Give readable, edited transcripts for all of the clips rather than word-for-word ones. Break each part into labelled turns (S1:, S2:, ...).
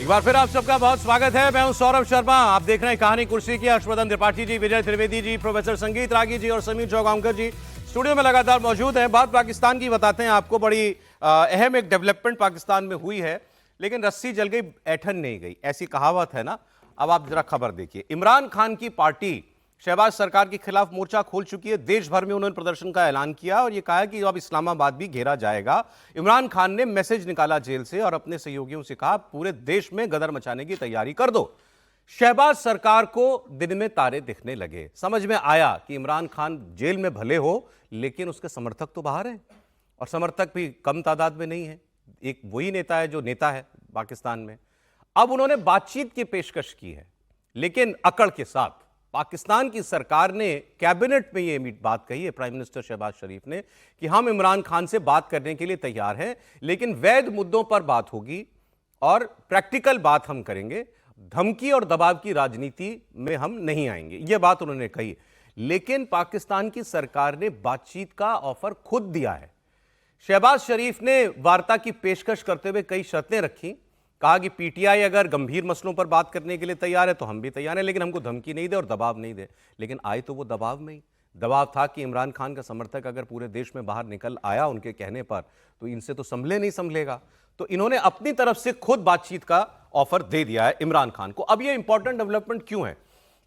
S1: एक बार फिर आप सबका बहुत स्वागत है। मैं हूं सौरभ शर्मा। आप देख रहे हैं कहानी कुर्सी की। हर्षवर्धन त्रिपाठी जी, विजय त्रिवेदी जी, प्रोफेसर संगीत रागी जी और समीर चौगांवकर जी स्टूडियो में लगातार मौजूद हैं। बात पाकिस्तान की बताते हैं आपको। बड़ी अहम एक डेवलपमेंट पाकिस्तान में हुई है, लेकिन रस्सी जल गई ऐठन नहीं गई, ऐसी कहावत है ना। अब आप जरा खबर देखिए। इमरान खान की पार्टी शहबाज सरकार के खिलाफ मोर्चा खोल चुकी है। देश भर में उन्होंने प्रदर्शन का ऐलान किया और यह कहा कि अब इस्लामाबाद भी घेरा जाएगा। इमरान खान ने मैसेज निकाला जेल से और अपने सहयोगियों से कहा, पूरे देश में गदर मचाने की तैयारी कर दो। शहबाज सरकार को दिन में तारे दिखने लगे। समझ में आया कि इमरान खान जेल में भले हो, लेकिन उसके समर्थक तो बाहर हैं, और समर्थक भी कम तादाद में नहीं है। एक वही नेता है जो नेता है पाकिस्तान में। अब उन्होंने बातचीत की पेशकश की है, लेकिन अकड़ के साथ। पाकिस्तान की सरकार ने कैबिनेट में यह बात कही है, प्राइम मिनिस्टर शहबाज शरीफ ने, कि हम इमरान खान से बात करने के लिए तैयार हैं, लेकिन वैध मुद्दों पर बात होगी और प्रैक्टिकल बात हम करेंगे। धमकी और दबाव की राजनीति में हम नहीं आएंगे, यह बात उन्होंने कही। लेकिन पाकिस्तान की सरकार ने बातचीत का ऑफर खुद दिया है। शहबाज शरीफ ने वार्ता की पेशकश करते हुए कई शर्तें रखी। कहा कि पीटीआई अगर गंभीर मसलों पर बात करने के लिए तैयार है तो हम भी तैयार हैं, लेकिन हमको धमकी नहीं दे और दबाव नहीं दे। लेकिन आए तो वो दबाव में ही। दबाव था कि इमरान खान का समर्थक अगर पूरे देश में बाहर निकल आया उनके कहने पर, तो इनसे तो संभले नहीं संभलेगा। तो इन्होंने अपनी तरफ से खुद बातचीत का ऑफर दे दिया है इमरान खान को। अब ये इंपॉर्टेंट डेवलपमेंट क्यों है?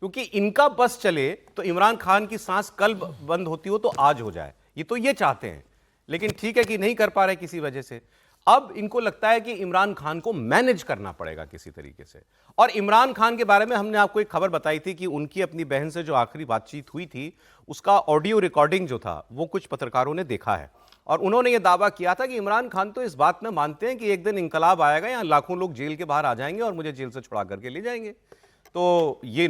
S1: क्योंकि इनका बस चले तो इमरान खान की सांस कल बंद होती हो तो आज हो जाए, ये तो ये चाहते हैं। लेकिन ठीक है कि नहीं कर पा रहे किसी वजह से। अब इनको लगता है कि इमरान खान को मैनेज करना पड़ेगा किसी तरीके से। और इमरान खान के बारे में हमने आपको एक खबर बताई थी कि उनकी अपनी बहन से जो आखिरी बातचीत हुई थी, उसका ऑडियो रिकॉर्डिंग जो था वो कुछ पत्रकारों ने देखा है। और उन्होंने ये दावा किया था कि इमरान खान तो इस बात में मानते हैं कि एक दिन इंकलाब आएगा, यहाँ लाखों लोग जेल के बाहर आ जाएंगे और मुझे जेल से छुड़ा करके ले जाएंगे। तो ये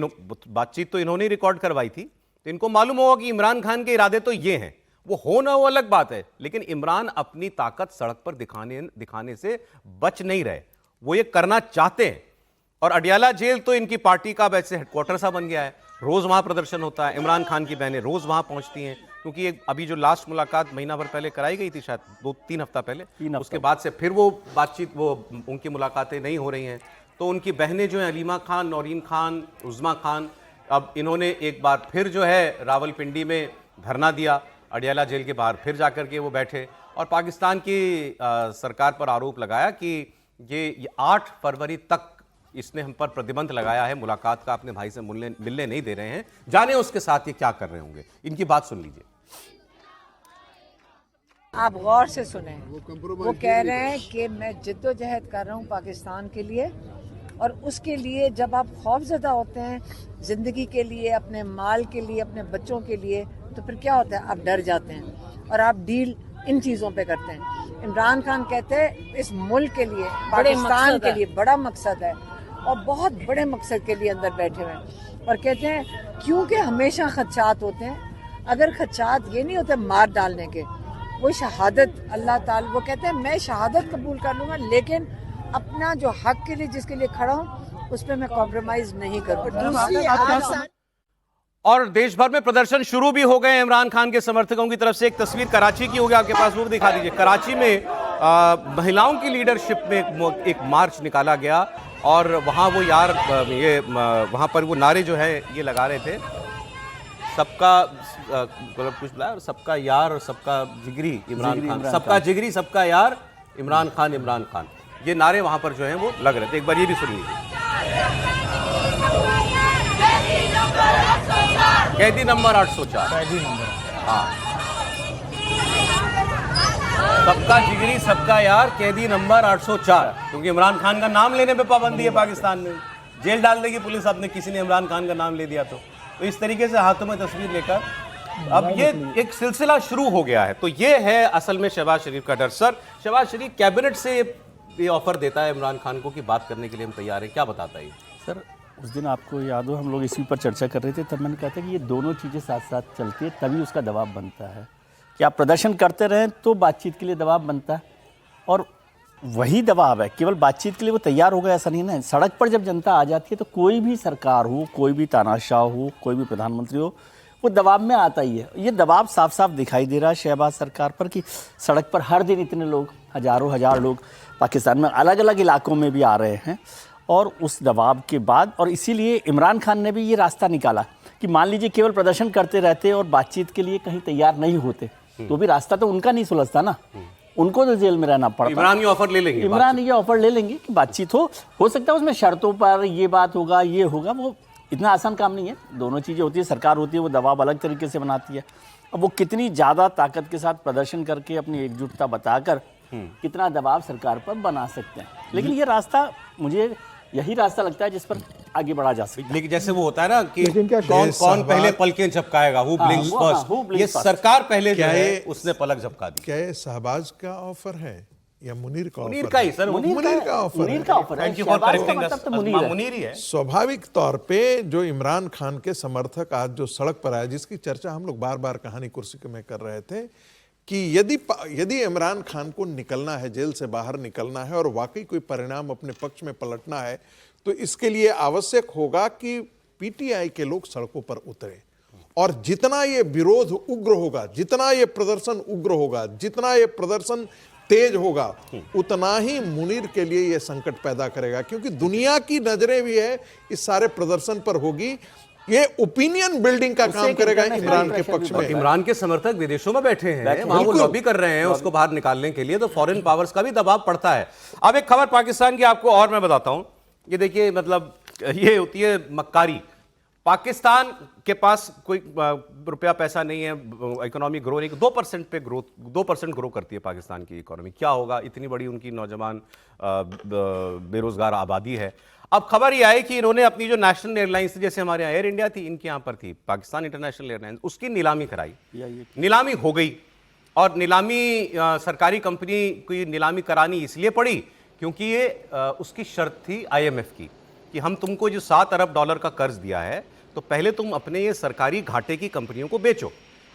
S1: बातचीत तो इन्होंने रिकॉर्ड करवाई थी। तो इनको मालूम होगा कि इमरान खान के इरादे तो ये हैं। वो हो ना, वो अलग बात है, लेकिन इमरान अपनी ताकत सड़क पर दिखाने से बच नहीं रहे। वो ये करना चाहते हैं। और अडियाला जेल तो इनकी पार्टी का वैसे हेडक्वार्टर सा बन गया है। रोज वहां प्रदर्शन होता है। इमरान खान की बहनें रोज वहां पहुंचती हैं, क्योंकि एक अभी जो लास्ट मुलाकात महीना भर पहले कराई गई थी, शायद 2-3 हफ्ता पहले, उसके बाद से फिर वो बातचीत, वो उनकी मुलाकातें नहीं हो रही हैं। तो उनकी बहनें जो हैं, अलीमा खान, नौरीन खान, उज़्मा खान, अब इन्होंने एक बार फिर जो है रावलपिंडी में धरना दिया, अडियाला जेल के बाहर फिर जाकर के वो बैठे और पाकिस्तान की सरकार पर आरोप लगाया कि ये 8 फरवरी तक इसने हम पर प्रतिबंध लगाया है मुलाकात का, अपने भाई से मिलने नहीं दे रहे हैं। जाने उसके साथ ये क्या कर रहे होंगे। इनकी बात सुन लीजिए।
S2: आप गौर से सुने। वो कह रहे हैं कि मैं जिद्दोजहद कर रहा हूँ पाकिस्तान के लिए, और उसके लिए जब आप खौफजदा होते हैं जिंदगी के लिए, अपने माल के लिए, अपने बच्चों के लिए, तो फिर क्या होता है, आप डर जाते हैं और आप डील इन चीज़ों पे करते हैं। इमरान खान कहते हैं इस मुल्क के लिए, पाकिस्तान के लिए बड़ा मकसद है और बहुत बड़े मकसद के लिए अंदर बैठे हुए हैं। और कहते हैं क्योंकि हमेशा खदशात होते हैं, अगर खदशात ये नहीं होते मार डालने के, वो शहादत अल्लाह ताला, वो कहते हैं मैं शहादत कबूल कर लूँगा, लेकिन अपना जो हक के लिए जिसके लिए खड़ा हूँ उस पर मैं कॉम्प्रोमाइज नहीं करूँगा।
S1: और देश भर में प्रदर्शन शुरू भी हो गए इमरान खान के समर्थकों की तरफ से। एक तस्वीर कराची की होगी आपके पास, वो भी दिखा दीजिए। कराची में महिलाओं की लीडरशिप में एक मार्च निकाला गया और वहाँ वो यार ये वहाँ पर वो नारे जो है ये लगा रहे थे, सबका मतलब कुछ और सबका यार और सबका जिगरी इमरान खान, सबका जिगरी सबका यार इमरान खान, इमरान खान, ये नारे वहाँ पर जो है वो लग रहे थे। एक बार ये भी सुन लीजिए। कैदी नंबर 804, कैदी नंबर, हाँ, सबका जिगरी सबका यार, कैदी नंबर 804। क्योंकि इमरान खान का नाम लेने पे पाबंदी है पाकिस्तान में, जेल डाल देगी पुलिस आपने किसी ने इमरान खान का नाम ले दिया तो इस तरीके से हाथों में तस्वीर लेकर अब ये एक सिलसिला शुरू हो गया है। तो ये है असल में शहबाज शरीफ का डर। सर, शहबाज शरीफ कैबिनेट से ये ऑफर देता है इमरान खान को कि बात करने के लिए हम तैयार हैं, क्या बताता है?
S3: सर, उस दिन आपको याद हो हम लोग इसी पर चर्चा कर रहे थे, तब मैंने कहा था कि ये दोनों चीज़ें साथ साथ चलती है, तभी उसका दबाव बनता है कि आप प्रदर्शन करते रहें तो बातचीत के लिए दबाव बनता है। और वही दबाव है, केवल बातचीत के लिए वो तैयार हो गया ऐसा नहीं ना। सड़क पर जब जनता आ जाती है तो कोई भी सरकार हो, कोई भी तानाशाह हो, कोई भी प्रधानमंत्री हो, वो दबाव में आता ही है। ये दबाव साफ साफ दिखाई दे रहा है शहबाज सरकार पर कि सड़क पर हर दिन इतने लोग, हज़ारों हज़ार लोग पाकिस्तान में अलग अलग इलाकों में भी आ रहे हैं और उस दबाव के बाद, और इसीलिए इमरान खान ने भी ये रास्ता निकाला कि मान लीजिए केवल प्रदर्शन करते रहते और बातचीत के लिए कहीं तैयार नहीं होते तो भी रास्ता तो उनका नहीं सुलझता ना, उनको तो जेल में रहना पड़ता।
S1: इमरान ये ऑफर ले लेंगे,
S3: इमरान ये ऑफर ले लेंगे कि बातचीत हो सकता है उसमें शर्तों पर ये बात होगा, ये होगा, वो इतना आसान काम नहीं है। दोनों चीज़ें होती है, सरकार होती है वो दबाव अलग तरीके से बनाती है। अब वो कितनी ज़्यादा ताकत के साथ प्रदर्शन करके अपनी एकजुटता बताकर कितना दबाव सरकार पर बना सकते हैं, लेकिन ये रास्ता, मुझे यही रास्ता लगता है जिस पर आगे बढ़ा जा सकता है।
S1: लेकिन जैसे वो होता है ना कि कौन पहले पलकें झपकाएगा, हु ब्लिंक्स फर्स्ट, ये सरकार पहले जो है उसने पलक झपका दी।
S4: क्या ये शहबाज का ऑफर है या मुनीर का ऑफर?
S1: मुनीर का ही सर,
S4: मुनीर का ऑफर
S3: मुनीर का ऑफर है।
S1: थैंक यू फॉर करेक्टिंग अस,
S3: मुनीर
S1: ही है।
S4: स्वाभाविक तौर पे जो इमरान खान के समर्थक आज जो सड़क पर आए, जिसकी चर्चा हम लोग बार बार कहानी कुर्सी में कर रहे थे कि यदि इमरान खान को निकलना है, जेल से बाहर निकलना है और वाकई कोई परिणाम अपने पक्ष में पलटना है, तो इसके लिए आवश्यक होगा कि पीटीआई के लोग सड़कों पर उतरे, और जितना ये विरोध उग्र होगा, जितना ये प्रदर्शन उग्र होगा, जितना ये प्रदर्शन तेज होगा, उतना ही मुनीर के लिए ये संकट पैदा करेगा, क्योंकि दुनिया की नजरें भी है इस सारे प्रदर्शन पर होगी। ये ओपिनियन बिल्डिंग का काम करेगा इमरान के पक्ष में।
S1: इमरान के समर्थक विदेशों में बैठे हैं, वहां वो लॉबी कर रहे हैं उसको बाहर निकालने के लिए, तो फॉरेन पावर्स का भी दबाव पड़ता है। अब एक खबर पाकिस्तान की आपको और मैं बताता हूं, ये देखिए, मतलब ये होती है मक्कारी। पाकिस्तान के पास कोई रुपया पैसा नहीं है, इकोनॉमी ग्रो नहीं, 2% पे ग्रोथ, 2% ग्रो करती है पाकिस्तान की इकोनॉमी। क्या होगा, इतनी बड़ी उनकी नौजवान बेरोजगार आबादी है। अब खबर ये आई कि इन्होंने अपनी जो नेशनल एयरलाइंस थी, जैसे हमारे यहाँ एयर इंडिया थी, इनके यहाँ पर थी पाकिस्तान इंटरनेशनल एयरलाइंस, उसकी नीलामी कराई। नीलामी हो गई, और नीलामी सरकारी कंपनी की नीलामी करानी इसलिए पड़ी क्योंकि ये उसकी शर्त थी IMF की कि हम तुमको जो $7 अरब का कर्ज दिया है, तो पहले तुम अपने ये सरकारी घाटे की कंपनियों को बेचो।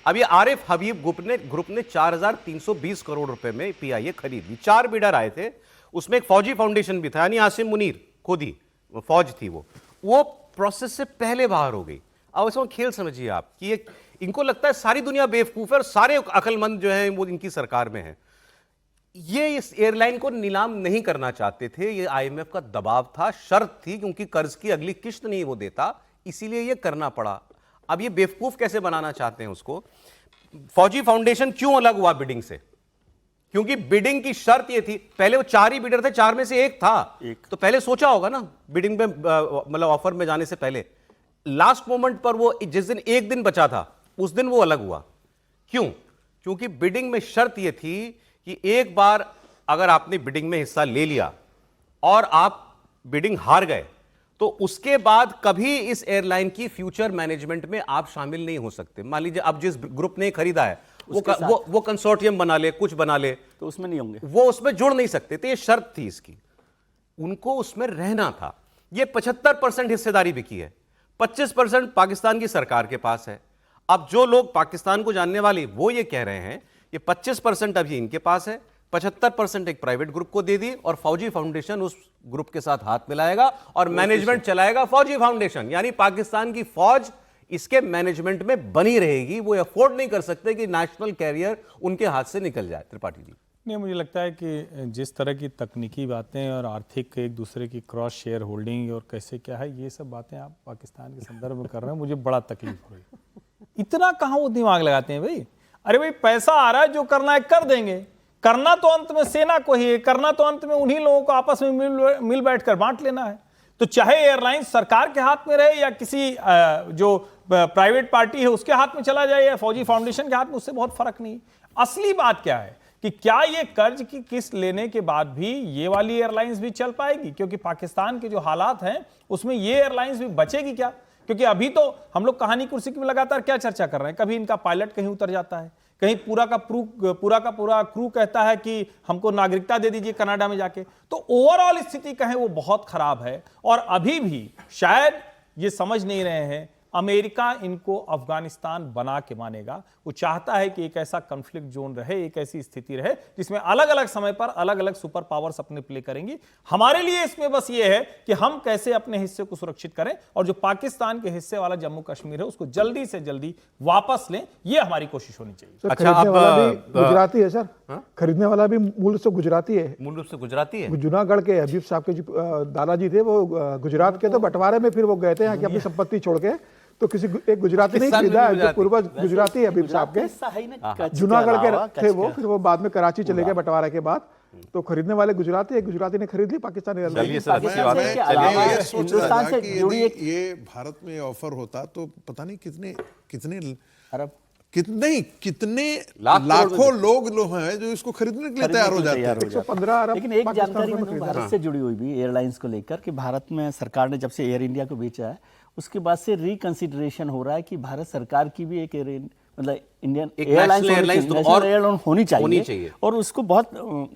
S1: अब ये आरिफ हबीब ग्रुप ने 4,320 करोड़ रुपए में PIA खरीद ली। 4 बिडर आए थे, उसमें एक फौजी फाउंडेशन भी था, यानी आसिम मुनीर खुद ही फौज थी, वो प्रोसेस से पहले बाहर हो गई। अब इसमें खेल समझिए आप कि ये, इनको लगता है सारी दुनिया बेवकूफ है और सारे अकलमंद जो है वो इनकी सरकार में है। ये इस एयरलाइन को नीलाम नहीं करना चाहते थे, ये IMF का दबाव था, शर्त थी, क्योंकि कर्ज की अगली किश्त नहीं वो देता, इसीलिए ये करना पड़ा। अब ये बेवकूफ कैसे बनाना चाहते हैं उसको। फौजी फाउंडेशन क्यों अलग हुआ बिडिंग से? क्योंकि बिडिंग की शर्त ये थी, पहले वो 4 ही बिडर थे, 4 में से एक था, तो पहले सोचा होगा ना बिडिंग में, मतलब ऑफर में जाने से पहले। लास्ट मोमेंट पर वो जिस दिन एक दिन बचा था उस दिन वो अलग हुआ। क्यों? क्योंकि बिडिंग में शर्त ये थी कि एक बार अगर आपने बिडिंग में हिस्सा ले लिया और आप बिडिंग हार गए, तो उसके बाद कभी इस एयरलाइन की फ्यूचर मैनेजमेंट में आप शामिल नहीं हो सकते। मान लीजिए अब जिस ग्रुप ने खरीदा है वो कंसोर्टियम बना ले, कुछ बना ले,
S3: तो उसमें नहीं होंगे,
S1: वो उसमें जुड़ नहीं सकते थे। ये शर्त थी इसकी, उनको उसमें रहना था। ये 75% हिस्सेदारी बिकी है, 25% पाकिस्तान की सरकार के पास है। अब जो लोग पाकिस्तान को जानने वाले वो ये कह रहे हैं ये 25% अभी इनके पास है, 75% एक प्राइवेट ग्रुप को दे दी, और फौजी फाउंडेशन उस ग्रुप के साथ हाथ मिलाएगा और मैनेजमेंट चलाएगा फौजी फाउंडेशन। यानी पाकिस्तान की फौज इसके मैनेजमेंट में बनी रहेगी। वो अफोर्ड नहीं कर सकते कि नेशनल कैरियर उनके हाथ से निकल जाए। त्रिपाठी जी,
S5: नहीं, मुझे लगता है कि जिस तरह की तकनीकी बातें और आर्थिक एक दूसरे की क्रॉस शेयर होल्डिंग और कैसे क्या है, ये सब बातें आप पाकिस्तान के संदर्भ में कर रहे हैं, मुझे बड़ा तकलीफ हो रही है। इतना कहाँ वो दिमाग लगाते हैं भाई? अरे भाई, पैसा आ रहा है, जो करना है कर देंगे। करना तो अंत में सेना को ही है, करना तो अंत में उन्हीं लोगों को आपस में मिल बैठकर बांट लेना है। तो चाहे एयरलाइंस सरकार के हाथ में रहे या किसी जो प्राइवेट पार्टी है उसके हाथ में चला जाए या फौजी फाउंडेशन के हाथ में, उससे बहुत फर्क नहीं। असली बात क्या है कि क्या ये कर्ज की किस्त लेने के बाद भी ये वाली एयरलाइंस भी चल पाएगी? क्योंकि पाकिस्तान के जो हालात हैं उसमें ये एयरलाइंस भी बचेगी क्या? क्योंकि अभी तो हम लोग कहानी कुर्सी की लगातार क्या चर्चा कर रहे हैं, कभी इनका पायलट कहीं उतर जाता है, कहीं पूरा का पूरा क्रू कहता है कि हमको नागरिकता दे दीजिए कनाडा में जाके। तो ओवरऑल स्थिति कहें वो बहुत खराब है, और अभी भी शायद ये समझ नहीं रहे हैं अमेरिका इनको अफगानिस्तान बना के मानेगा। वो चाहता है कि एक ऐसा कॉन्फ्लिक्ट जोन रहे, एक ऐसी स्थिति रहे जिसमें अलग अलग समय पर अलग अलग सुपर पावर्स अपने प्ले करेंगी। हमारे लिए इसमें बस ये है कि हम कैसे अपने हिस्से को सुरक्षित करें, और जो पाकिस्तान के हिस्से वाला जम्मू कश्मीर है उसको जल्दी से जल्दी वापस लें, ये हमारी कोशिश होनी चाहिए।
S1: अच्छा, अब
S6: गुजराती है सर। खरीदने वाला भी मूल रूप से गुजराती है,
S1: मूल रूप से गुजराती है।
S6: जूनागढ़ के हबीब साहब के जो दादाजी थे वो गुजरात के, तो बंटवारे में फिर वो गए थे यहाँ की अपनी संपत्ति छोड़ के, तो किसी एक गुजराती नहीं खरीदा है, जो पूर्वज गुजराती है हबीब साहब के, जूनागढ़ के थे वो, फिर वो बाद में कराची चले गए बंटवारे के बाद, तो खरीदने वाले गुजराती, एक गुजराती ने खरीद ली, पाकिस्तानी
S1: चलिए सर, अच्छी बात है।
S4: ये सोच रहा था कि यदि ये भारत में ऑफर होता तो पता नहीं कितने कितने
S3: अरब
S4: कितने लाखों लोग हैं जो इसको खरीदने के लिए तैयार हो जाते हैं।
S6: 115 अरब।
S3: लेकिन एक जानकारी मैंने भारत से जुड़ी हुई भी एयरलाइंस को लेकर कि भारत में सरकार ने जब से एयर इंडिया को बेचा है उसके बाद से रिकंसिडरेशन हो रहा है कि भारत सरकार की भी एक मतलब इंडियन एयरलाइंस तो और एयरलाइन होनी चाहिए और उसको बहुत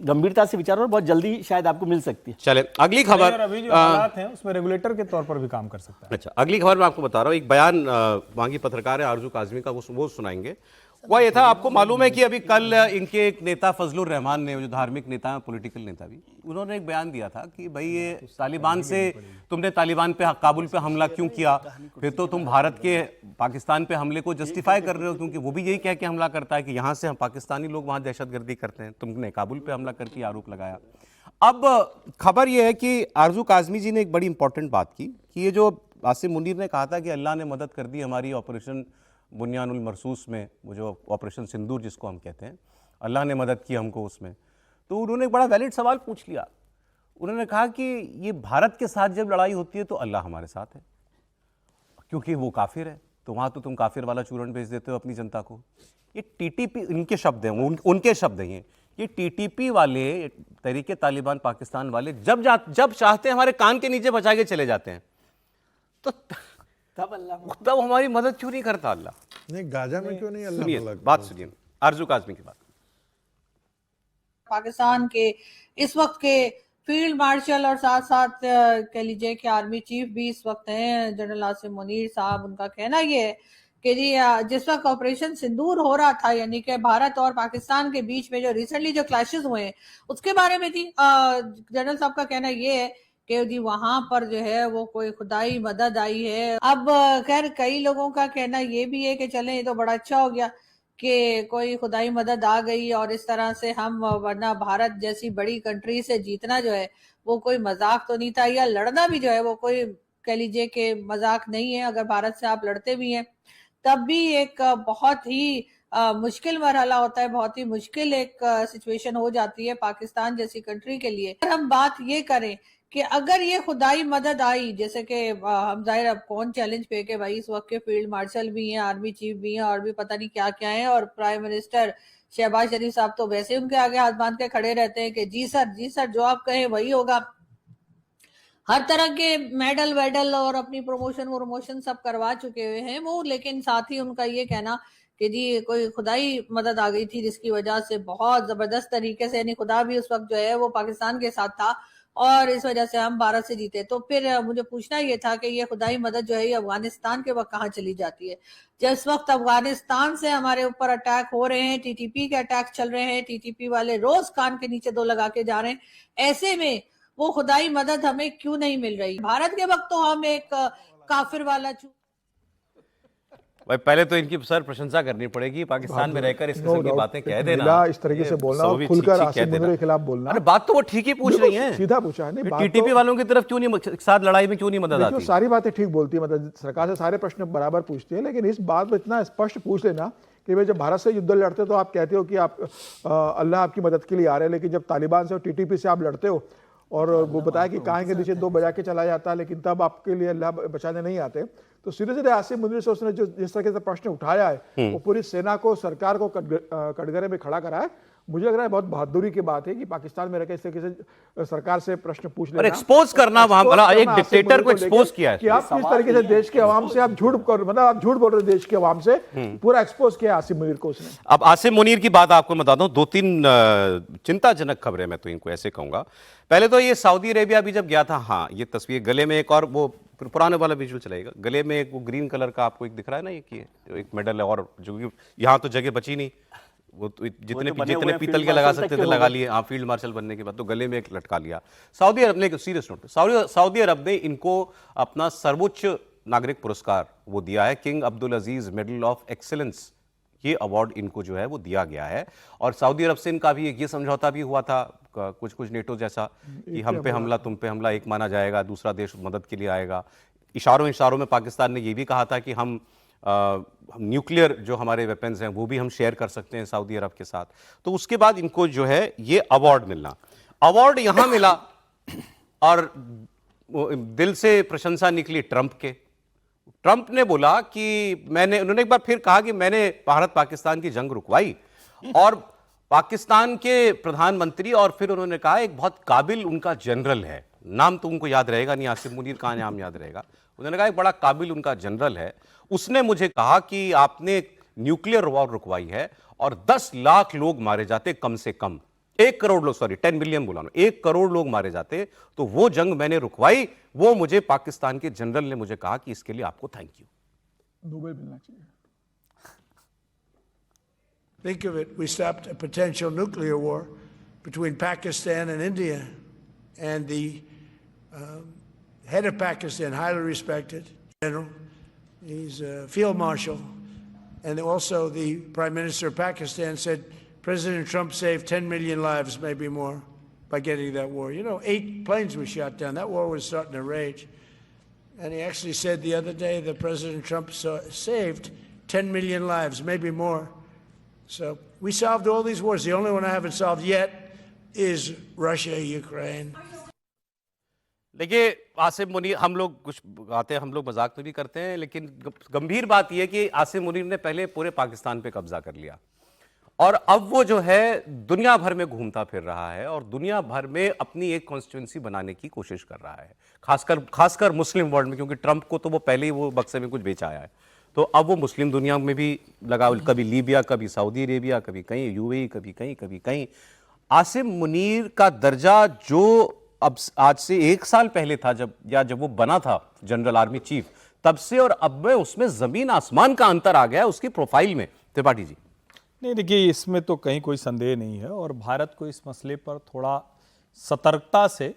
S3: गंभीरता से विचार और बहुत जल्दी शायद आपको मिल सकती है।
S1: चले अगली खबर,
S5: अभी जो हालात हैं उसमें रेगुलेटर के तौर पर भी काम कर सकता है।
S1: अच्छा, अगली खबर मैं आपको बता रहा हूँ, एक बयान वहाँ की पत्रकार है आरजू काजमी का, वो सुनाएंगे। वह ये था, आपको मालूम है कि अभी कल इनके एक नेता फजलुर रहमान ने, जो धार्मिक नेता है, पॉलिटिकल नेता भी, उन्होंने एक बयान दिया था कि भाई ये तालिबान से, तुमने तालिबान पे काबुल पे हमला क्यों किया, फिर तो तुम भारत के पाकिस्तान पे हमले को जस्टिफाई कर रहे हो, क्योंकि वो भी यही कह के हमला करता है कि यहाँ से हम पाकिस्तानी लोग वहाँ दहशतगर्दी करते हैं, तुमने काबुल पे हमला करके आरोप लगाया। अब खबर यह है कि आरजू काजमी जी ने एक बड़ी इंपॉर्टेंट बात की कि ये जो आसिम मुनीर ने कहा था कि अल्लाह ने मदद कर दी हमारी ऑपरेशन बुनियानुल मरसूस में, वो जो ऑपरेशन सिंदूर जिसको हम कहते हैं, अल्लाह ने मदद की हमको उसमें, तो उन्होंने एक बड़ा वैलिड सवाल पूछ लिया। उन्होंने कहा कि ये भारत के साथ जब लड़ाई होती है तो अल्लाह हमारे साथ है, क्योंकि वो काफिर है, तो वहाँ तो तुम काफिर वाला चूरन भेज देते हो अपनी जनता को। ये टीटीपी, इनके शब्द हैं, उनके शब्द हैं ये टीटीपी वाले, तहरीके तालिबान पाकिस्तान वाले जब चाहते हैं हमारे कान के नीचे बचा के चले जाते हैं, तो तब हमारी मदद क्यों नहीं करता अल्लाह?
S4: नहीं, गाजा में क्यों नहीं अल्लाह?
S1: सुनिए बात, सुनिए आरजू काजमी की बात।
S7: पाकिस्तान के इस वक्त के फील्ड मार्शल और साथ साथ कह लीजिए कि आर्मी चीफ भी इस वक्त हैं, जनरल आसिम मुनीर साहब, उनका कहना ये है कि जी जिस वक्त ऑपरेशन सिंदूर हो रहा था, यानी कि भारत और पाकिस्तान के बीच में जो रिसेंटली जो क्लैशेस हुए हैं उसके बारे में थी, जनरल साहब का कहना ये है कि जी वहां पर जो है वो कोई खुदाई मदद आई है। अब खैर कई लोगों का कहना ये भी है कि चलें ये तो बड़ा अच्छा हो गया कि कोई खुदाई मदद आ गई और इस तरह से हम, वरना भारत जैसी बड़ी कंट्री से जीतना जो है वो कोई मजाक तो नहीं था, या लड़ना भी जो है वो कोई कह लीजिए कि मजाक नहीं है। अगर भारत से आप लड़ते भी हैं तब भी एक बहुत ही मुश्किल मरहला होता है, बहुत ही मुश्किल एक सिचुएशन हो जाती है पाकिस्तान जैसी कंट्री के लिए। अगर हम बात ये करें कि अगर ये खुदाई मदद आई, जैसे कि हम जाहिर अब कौन चैलेंज पे के भाई इस वक्त के फील्ड मार्शल भी हैं, आर्मी चीफ भी हैं और भी पता नहीं क्या क्या है, और प्राइम मिनिस्टर शहबाज शरीफ साहब तो वैसे उनके आगे हाथ बांध के खड़े रहते हैं कि जी सर जो आप कहें वही होगा। हर तरह के मेडल वेडल और अपनी प्रमोशन सब करवा चुके हुए हैं वो, लेकिन साथ ही उनका ये कहना कि जी कोई खुदाई मदद आ गई थी जिसकी वजह से बहुत जबरदस्त तरीके से, यानी खुदा भी उस वक्त जो है वो पाकिस्तान के साथ था और इस वजह से हम भारत से जीते। तो फिर मुझे पूछना ये था कि ये खुदाई मदद जो है ये अफगानिस्तान के वक्त कहाँ चली जाती है, जब इस वक्त अफगानिस्तान से हमारे ऊपर अटैक हो रहे हैं, टीटीपी के अटैक चल रहे हैं, टीटीपी वाले रोज कान के नीचे दो लगा के जा रहे हैं, ऐसे में वो खुदाई मदद हमें क्यों नहीं मिल रही? भारत के वक्त तो हम एक काफिर वाला
S1: भाई, पहले तो इनकी सर प्रशंसा करनी पड़ेगी, पाकिस्तान में रहकर इस किस्म की बातें कह देना,
S6: इस तरीके से बोलना और खुलकर आसिम मुनीर के खिलाफ बोलना।
S1: अरे बात तो वो ठीक ही पूछ रही हैं,
S6: सीधा पूछा है। नहीं,
S1: टीटीपी वालों की तरफ क्यों नहीं, साथ लड़ाई में क्यों नहीं मदद आती?
S6: सारी बातें ठीक बोलती है, मतलब सरकार से सारे प्रश्न बराबर पूछती है, लेकिन इस बात में इतना स्पष्ट पूछ लेना कि भाई जब भारत से युद्ध लड़ते तो आप कहते हो कि आप अल्लाह आपकी मदद के लिए आ रहे हैं, लेकिन जब तालिबान से और टीटीपी से आप लड़ते हो और वो बताया कि कान के नीचे दो बजा के चला जाता है, लेकिन तब आपके लिए अल्लाह बचाने नहीं आते, तो सीधे सीधे आसिम मुनीर से उसने जो जिस तरह से प्रश्न उठाया है वो पूरी सेना को, सरकार को कटघरे में खड़ा करा है। मुझे लग रहा है बहुत बहादुरी की बात है कि पाकिस्तान में रहकर इस तरीके से सरकार से प्रश्न पूछ लेना और
S1: एक्सपोज करना, वहां एक डिक्टेटर को एक्सपोज किया है
S6: कि आप किस तरीके से देश के अवाम से आप झूठ बोल रहे देश के अवाम से, पूरा एक्सपोज किया आसिम मुनीर को उसने।
S1: अब आसिम मुनीर की बात आपको बताता हूं, 2-3 चिंताजनक खबरें, मैं तो इनको ऐसे कहूंगा। पहले तो ये सऊदी अरेबिया भी जब गया था, हाँ ये तस्वीर, गले में एक और वो पुराने वाला विजुअल चलेगा, गले में एक वो ग्रीन कलर का आपको एक दिख रहा है ना, ये एक मेडल है, और जो यहाँ तो जगह बची नहीं, वो तो जितने पीतल के लगा सकते थे लगा लिए, हाँ फील्ड मार्शल बनने के बाद, तो गले में एक लटका लिया। सऊदी अरब ने, सीरियस नोट, सऊदी अरब ने इनको अपना सर्वोच्च नागरिक पुरस्कार वो दिया है, king Abdul Aziz medal of excellence ये अवार्ड इनको जो है वो दिया गया है। और सऊदी अरब से इनका भी एक ये समझौता भी हुआ था कुछ कुछ नेटो जैसा कि हम पे हमला तुम पे हमला एक माना जाएगा, दूसरा देश मदद के लिए आएगा। इशारों में पाकिस्तान ने ये भी कहा था कि हम न्यूक्लियर जो हमारे वेपन्स हैं वो भी हम शेयर कर सकते हैं सऊदी अरब के साथ। तो उसके बाद इनको जो है ये अवार्ड मिलना, अवार्ड यहां मिला और दिल से प्रशंसा निकली ट्रंप के। ट्रंप ने बोला कि उन्होंने एक बार फिर कहा कि मैंने भारत पाकिस्तान की जंग रुकवाई, और पाकिस्तान के प्रधानमंत्री, और फिर उन्होंने कहा एक बहुत काबिल उनका जनरल है, नाम तो उनको याद रहेगा नहीं, आसिम मुनीर का नाम याद रहेगा, उन्होंने कहा एक बड़ा काबिल उनका जनरल है, उसने मुझे कहा कि आपने न्यूक्लियर वॉर रुकवाई है और 10 लाख लोग मारे जाते कम से कम, 1 करोड़ लोग, सॉरी 10 मिलियन बोला ना, 1 करोड़ लोग मारे जाते, तो वो जंग मैंने रुकवाई, वो मुझे पाकिस्तान के जनरल ने मुझे कहा कि इसके लिए आपको थैंक यू।
S6: नोबेल मिलना चाहिए।
S8: Think of it, we stopped a potential nuclear war between Pakistan and India, and the head of Pakistan, highly respected general, he's a field marshal, and also the Prime Minister of Pakistan said President Trump saved 10 million lives, maybe more, by getting that war. You know, 8 planes were shot down. That war was starting to rage. And he actually said the other day that President Trump saved 10 million lives, maybe more. So we solved all these wars. The only one I haven't solved yet is Russia, Ukraine.
S1: देखिए आसिम मुनीर, हम लोग कुछ आते हैं, हम लोग मजाक में भी करते हैं, लेकिन गंभीर बात यह है कि आसिम मुनीर ने पहले पूरे पाकिस्तान पे कब्जा कर लिया और अब वो जो है दुनिया भर में घूमता फिर रहा है और दुनिया भर में अपनी एक कॉन्स्टिट्यूंसी बनाने की कोशिश कर रहा है, खासकर मुस्लिम वर्ल्ड में, क्योंकि ट्रंप को तो वो पहले ही वो बक्से में कुछ बेच आया है, तो अब वो मुस्लिम दुनिया में भी लगा, कभी लीबिया, कभी सऊदी अरेबिया, कभी कहीं यूएई, कभी कहीं। आसिम मुनीर का दर्जा जो अब आज से 1 साल पहले था, जब वो बना था जनरल आर्मी चीफ, तब से और अब में उसमें जमीन आसमान का अंतर आ गया उसकी प्रोफाइल में। त्रिपाठी जी,
S5: नहीं देखिए, इसमें तो कहीं कोई संदेह नहीं है और भारत को इस मसले पर थोड़ा सतर्कता से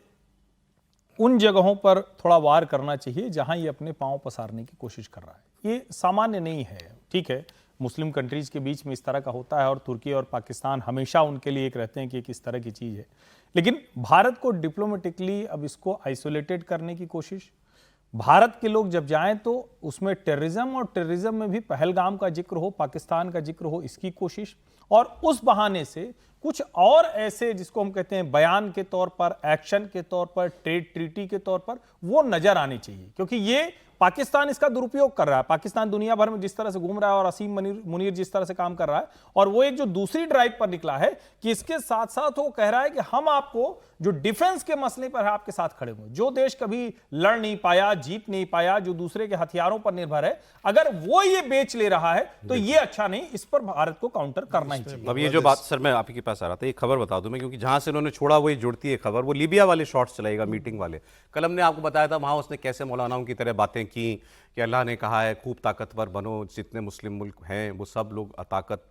S5: उन जगहों पर थोड़ा वार करना चाहिए जहां ये अपने पांव पसारने की कोशिश कर रहा है। ये सामान्य नहीं है, ठीक है, मुस्लिम कंट्रीज के बीच में इस तरह का होता है और तुर्की और पाकिस्तान हमेशा उनके लिए एक रहते हैं कि किस तरह की चीज़ है, लेकिन भारत को डिप्लोमेटिकली अब इसको आइसोलेटेड करने की कोशिश, भारत के लोग जब जाएं तो उसमें टेररिज्म और टेररिज्म में भी पहलगाम का जिक्र हो, पाकिस्तान का जिक्र हो, इसकी कोशिश, और उस बहाने से कुछ और ऐसे जिसको हम कहते हैं बयान के तौर पर, एक्शन के तौर पर, ट्रेड ट्रीटी के तौर पर वो नजर आनी चाहिए, क्योंकि ये पाकिस्तान इसका दुरुपयोग कर रहा है। पाकिस्तान दुनिया भर में जिस तरह से घूम रहा है और असीम मुनीर जिस तरह से काम कर रहा है, और वो एक जो दूसरी ड्राइव पर निकला है कि इसके साथ साथ वो कह रहा है कि हम आपको जो डिफेंस के मसले पर है आपके साथ खड़े हुए, जो देश कभी लड़ नहीं पाया, जीत नहीं पाया, जो दूसरे के हथियारों पर निर्भर है, अगर वो ये बेच ले रहा है तो ये अच्छा नहीं, इस पर भारत को काउंटर करना ही चाहिए।
S1: अब ये जो बात सर मैं आपके पास आ रहा था, एक खबर बता दूं मैं, क्योंकि जहां से उन्होंने छोड़ा वही जुड़ती है खबर, वो लीबिया वाले शॉट्स चलाएगा मीटिंग वाले। कल हमने आपको बताया था वहां उसने कैसे मौलानाओं की तरह बातें की कि अल्लाह ने कहा है खूब ताकतवर बनो, जितने मुस्लिम मुल्क हैं वो सब लोग ताकत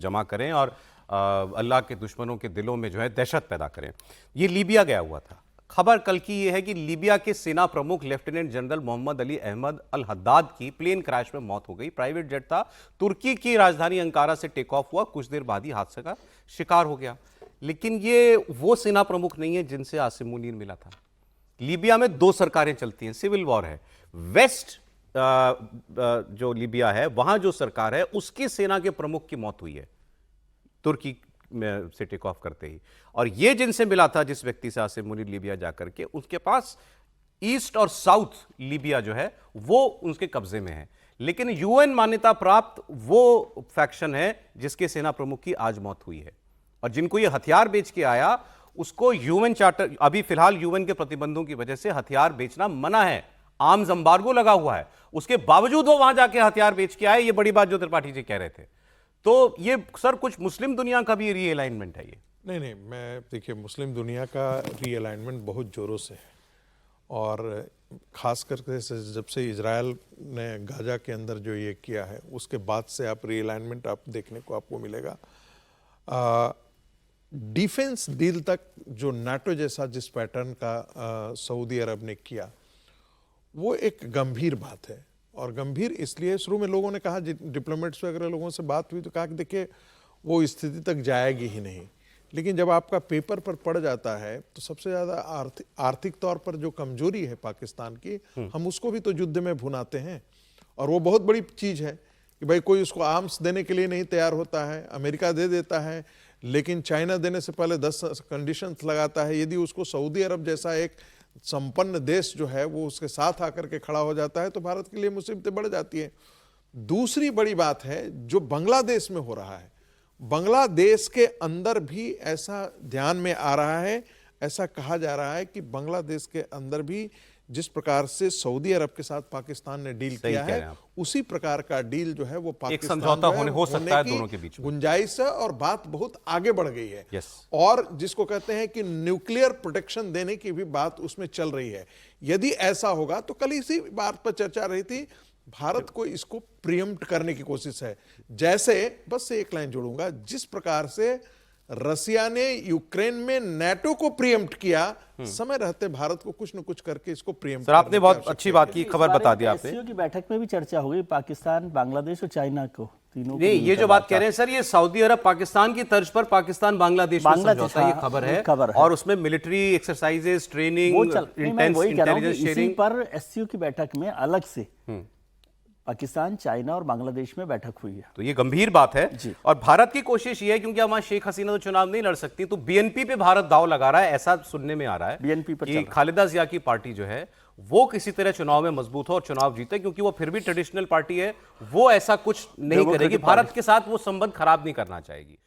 S1: जमा करें और अल्लाह के दुश्मनों के दिलों में जो है दहशत पैदा करें। ये लीबिया गया हुआ था। खबर कल की ये है कि लीबिया के सेना प्रमुख लेफ्टिनेंट जनरल मोहम्मद अली अहमद अल हद्दाद की प्लेन क्रैश में मौत हो गई। प्राइवेट जेट था, तुर्की की राजधानी अंकारा से टेक ऑफ हुआ, कुछ देर बाद ही हादसे का शिकार हो गया। लेकिन ये वो सेना प्रमुख नहीं है जिनसे आसिम मुनीर मिला था। लीबिया में 2 सरकारें चलती हैं, सिविल वॉर है। वेस्ट जो लीबिया है वहां जो सरकार है उसकी सेना के प्रमुख की मौत हुई है तुर्की में से टेक ऑफ करते ही। और ये जिनसे मिला था, जिस व्यक्ति से आसिम मुनीर लीबिया जाकर के, उसके पास ईस्ट और साउथ लीबिया जो है वो उसके कब्जे में है, लेकिन यूएन मान्यता प्राप्त वो फैक्शन है जिसके सेना प्रमुख की आज मौत हुई है। और जिनको ये हथियार बेच के आया उसको यूएन चार्टर, अभी फिलहाल यूएन के प्रतिबंधों की वजह से हथियार बेचना मना है, आर्म्स एम्बार्गो लगा हुआ है, उसके बावजूद वो वहां जाके हथियार बेच के आए। ये बड़ी बात जो त्रिपाठी जी कह रहे थे। तो ये सर कुछ मुस्लिम दुनिया का भी रीअलाइनमेंट है ये?
S4: नहीं, मैं देखिए मुस्लिम दुनिया का रीअलाइनमेंट बहुत जोरों से है, और ख़ास करके जब से इजराइल ने गाजा के अंदर जो ये किया है उसके बाद से आप रीअलाइनमेंट आप देखने को आपको मिलेगा। डिफेंस डील तक जो नाटो जैसा जिस पैटर्न का सऊदी अरब ने किया वो एक गंभीर बात है, और गंभीर इसलिए शुरू में लोगों ने कहा, डिप्लोमेट्स वगैरह लोगों से बात हुई तो कहा कि देखिए वो स्थिति तक जाएगी ही नहीं, लेकिन जब आपका पेपर पर पड़ जाता है तो सबसे ज़्यादा आर्थिक तौर पर जो कमजोरी है पाकिस्तान की, हम उसको भी तो युद्ध में भुनाते हैं। और वो बहुत बड़ी चीज़ है कि भाई कोई उसको आर्म्स देने के लिए नहीं तैयार होता है, अमेरिका दे देता है, लेकिन चाइना देने से पहले 10 कंडीशंस लगाता है। यदि उसको सऊदी अरब जैसा एक संपन्न देश जो है वो उसके साथ आकर के खड़ा हो जाता है तो भारत के लिए मुसीबतें बढ़ जाती हैं। दूसरी बड़ी बात है जो बांग्लादेश में हो रहा है, बांग्लादेश के अंदर भी ऐसा ध्यान में आ रहा है, ऐसा कहा जा रहा है कि बांग्लादेश के अंदर भी जिस प्रकार से सऊदी अरब के साथ पाकिस्तान ने डील किया है, उसी प्रकार का डील जो है वो पाकिस्तान
S1: समझौता हो सकता है दोनों के बीच में,
S4: गुंजाइश है और बात बहुत आगे बढ़ गई है।
S1: Yes.
S4: और जिसको कहते हैं कि न्यूक्लियर प्रोटेक्शन देने की भी बात उसमें चल रही है। यदि ऐसा होगा तो कल इसी बात पर चर्चा रही थी, भारत को इसको प्रीएम्प्ट करने की कोशिश है। जैसे, बस से एक लाइन जोड़ूंगा, जिस प्रकार से रसिया ने यूक्रेन में नेटो को प्रीएम्प्ट किया, समय रहते भारत को कुछ न कुछ करके इसको प्रीएम्प्ट।
S1: सर आपने बहुत अच्छी बात की, खबर बता दी आपने।
S3: SCO की बैठक में भी चर्चा हो गई, पाकिस्तान, बांग्लादेश और चाइना को तीनों
S1: नहीं, ये जो बात कह रहे हैं सर, ये सऊदी अरब पाकिस्तान की तर्ज पर पाकिस्तान बांग्लादेश में समझौता, ये खबर है और उसमें military exercises, training, intelligence sharing
S3: पर SCO की बैठक में अलग से पाकिस्तान, चाइना और बांग्लादेश में बैठक हुई है।
S1: तो ये गंभीर बात है और भारत की कोशिश ये है, क्योंकि हमारा शेख हसीना तो चुनाव नहीं लड़ सकती, तो बीएनपी पे भारत दाव लगा रहा है। ऐसा सुनने में आ रहा है
S3: बीएनपी पर
S1: कि खालिदा जिया की पार्टी जो है वो किसी तरह चुनाव में मजबूत हो और चुनाव जीते, क्योंकि वो फिर भी ट्रेडिशनल पार्टी है, वो ऐसा कुछ नहीं करेगी, भारत के साथ वो संबंध खराब नहीं करना चाहेगी।